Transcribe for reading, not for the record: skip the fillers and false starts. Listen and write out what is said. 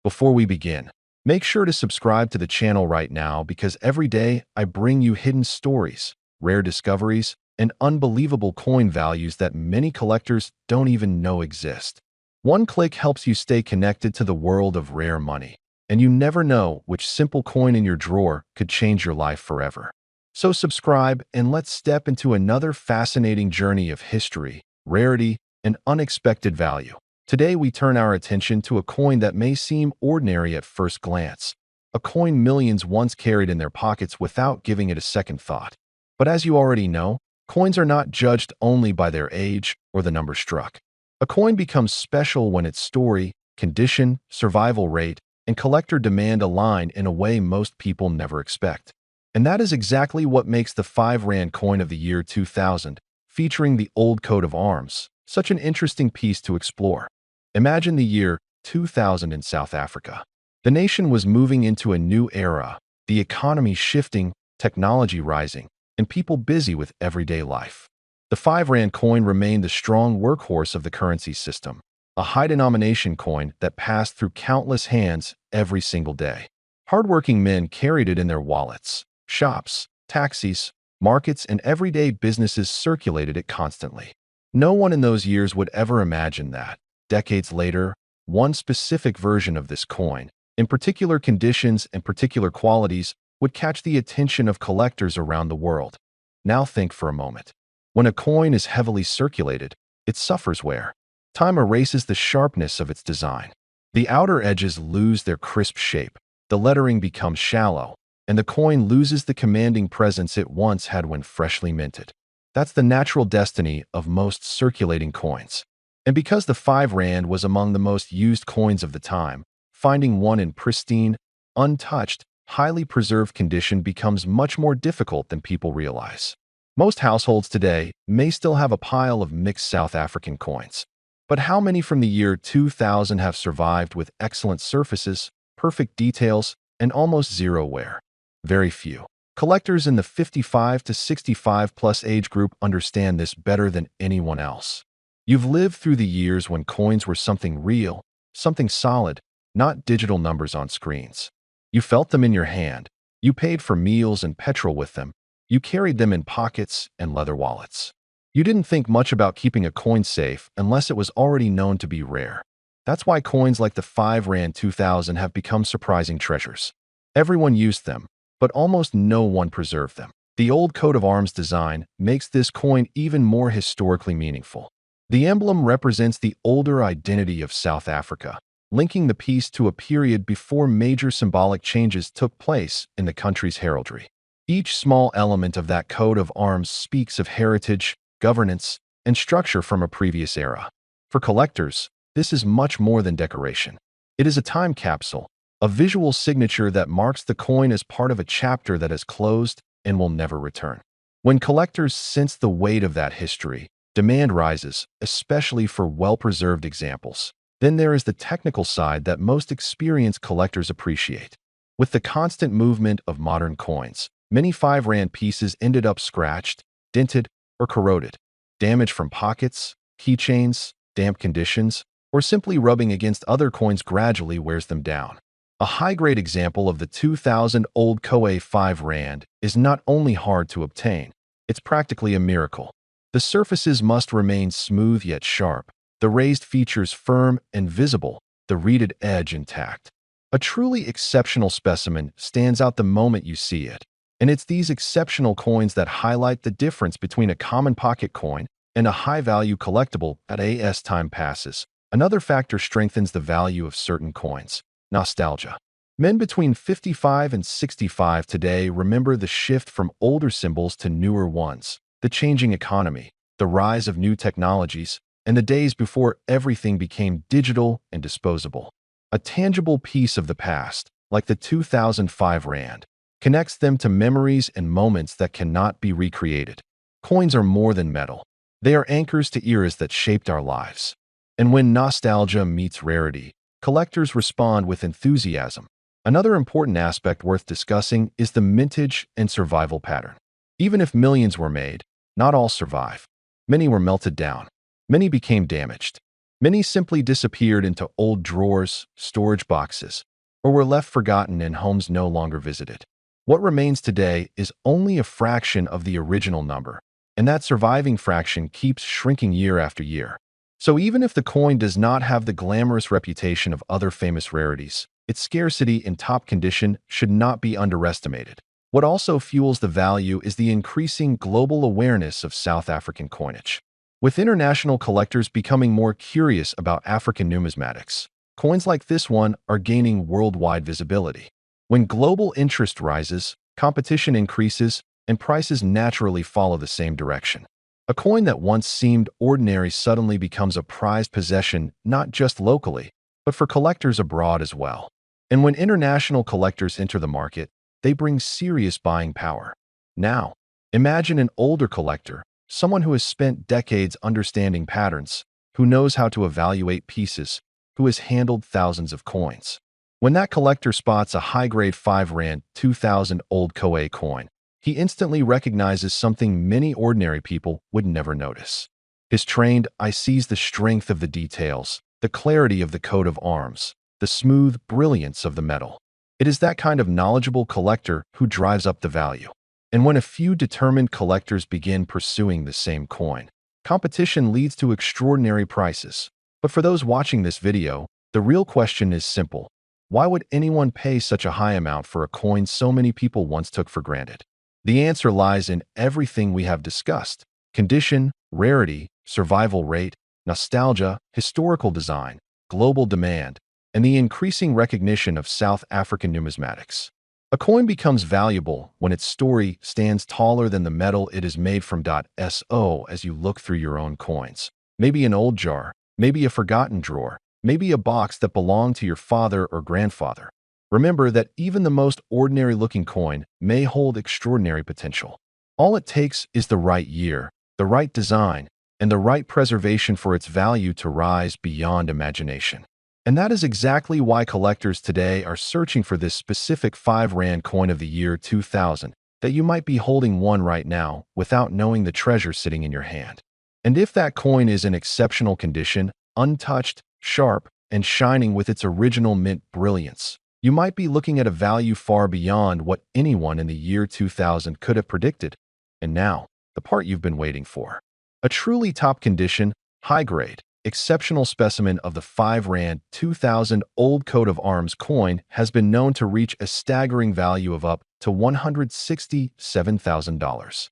Before we begin, make sure to subscribe to the channel right now because every day I bring you hidden stories, rare discoveries, and unbelievable coin values that many collectors don't even know exist. One click helps you stay connected to the world of rare money, and you never know which simple coin in your drawer could change your life forever. So subscribe and let's step into another fascinating journey of history, rarity, and unexpected value. Today we turn our attention to a coin that may seem ordinary at first glance, a coin millions once carried in their pockets without giving it a second thought. But as you already know, coins are not judged only by their age or the number struck. A coin becomes special when its story, condition, survival rate, and collector demand align in a way most people never expect. And that is exactly what makes the 5 Rand coin of the year 2000, featuring the old coat of arms, such an interesting piece to explore. Imagine the year 2000 in South Africa. The nation was moving into a new era, the economy shifting, technology rising, and people busy with everyday life. The 5 Rand coin remained the strong workhorse of the currency system, a high-denomination coin that passed through countless hands every single day. Hardworking men carried it in their wallets. Shops, taxis, markets, and everyday businesses circulated it constantly. No one in those years would ever imagine that, decades later, one specific version of this coin, in particular conditions and particular qualities, would catch the attention of collectors around the world. Now think for a moment. When a coin is heavily circulated, it suffers wear. Time erases the sharpness of its design. The outer edges lose their crisp shape, the lettering becomes shallow, and the coin loses the commanding presence it once had when freshly minted. That's the natural destiny of most circulating coins. And because the 5 Rand was among the most used coins of the time, finding one in pristine, untouched, highly preserved condition becomes much more difficult than people realize. Most households today may still have a pile of mixed South African coins. But how many from the year 2000 have survived with excellent surfaces, perfect details, and almost zero wear? Very few. Collectors in the 55 to 65 plus age group understand this better than anyone else. You've lived through the years when coins were something real, something solid, not digital numbers on screens. You felt them in your hand. You paid for meals and petrol with them. You carried them in pockets and leather wallets. You didn't think much about keeping a coin safe unless it was already known to be rare. That's why coins like the 5 Rand 2000 have become surprising treasures. Everyone used them, but almost no one preserved them. The old coat of arms design makes this coin even more historically meaningful. The emblem represents the older identity of South Africa, linking the piece to a period before major symbolic changes took place in the country's heraldry. Each small element of that coat of arms speaks of heritage, governance, and structure from a previous era. For collectors, this is much more than decoration. It is a time capsule, a visual signature that marks the coin as part of a chapter that has closed and will never return. When collectors sense the weight of that history, demand rises, especially for well-preserved examples. Then there is the technical side that most experienced collectors appreciate. With the constant movement of modern coins, many 5 Rand pieces ended up scratched, dented, or corroded. Damage from pockets, keychains, damp conditions, or simply rubbing against other coins gradually wears them down. A high-grade example of the 2000 old Koei 5 Rand is not only hard to obtain, it's practically a miracle. The surfaces must remain smooth yet sharp, the raised features firm and visible, the reeded edge intact. A truly exceptional specimen stands out the moment you see it, and it's these exceptional coins that highlight the difference between a common pocket coin and a high-value collectible as time passes. Another factor strengthens the value of certain coins: nostalgia. Men between 55 and 65 today remember the shift from older symbols to newer ones, the changing economy, the rise of new technologies, and the days before everything became digital and disposable. A tangible piece of the past, like the 2005 Rand, connects them to memories and moments that cannot be recreated. Coins are more than metal. They are anchors to eras that shaped our lives. And when nostalgia meets rarity, collectors respond with enthusiasm. Another important aspect worth discussing is the mintage and survival pattern. Even if millions were made, not all survive. Many were melted down. Many became damaged. Many simply disappeared into old drawers, storage boxes, or were left forgotten in homes no longer visited. What remains today is only a fraction of the original number, and that surviving fraction keeps shrinking year after year. So even if the coin does not have the glamorous reputation of other famous rarities, its scarcity in top condition should not be underestimated. What also fuels the value is the increasing global awareness of South African coinage. With international collectors becoming more curious about African numismatics, coins like this one are gaining worldwide visibility. When global interest rises, competition increases, and prices naturally follow the same direction. A coin that once seemed ordinary suddenly becomes a prized possession not just locally, but for collectors abroad as well. And when international collectors enter the market, they bring serious buying power. Now, imagine an older collector, someone who has spent decades understanding patterns, who knows how to evaluate pieces, who has handled thousands of coins. When that collector spots a high-grade 5 Rand 2000 old Koei coin, he instantly recognizes something many ordinary people would never notice. His trained eye sees the strength of the details, the clarity of the coat of arms, the smooth brilliance of the metal. It is that kind of knowledgeable collector who drives up the value. And when a few determined collectors begin pursuing the same coin, competition leads to extraordinary prices. But for those watching this video, the real question is simple. Why would anyone pay such a high amount for a coin so many people once took for granted? The answer lies in everything we have discussed: condition, rarity, survival rate, nostalgia, historical design, global demand, and the increasing recognition of South African numismatics. A coin becomes valuable when its story stands taller than the metal it is made from. So as you look through your own coins, maybe an old jar, maybe a forgotten drawer, maybe a box that belonged to your father or grandfather, remember that even the most ordinary-looking coin may hold extraordinary potential. All it takes is the right year, the right design, and the right preservation for its value to rise beyond imagination. And that is exactly why collectors today are searching for this specific 5 Rand coin of the year 2000, that you might be holding one right now without knowing the treasure sitting in your hand. And if that coin is in exceptional condition, untouched, sharp, and shining with its original mint brilliance, you might be looking at a value far beyond what anyone in the year 2000 could have predicted. And now, the part you've been waiting for. A truly top condition, high-grade, exceptional specimen of the 5 Rand 2000 old coat of arms coin has been known to reach a staggering value of up to $167,000.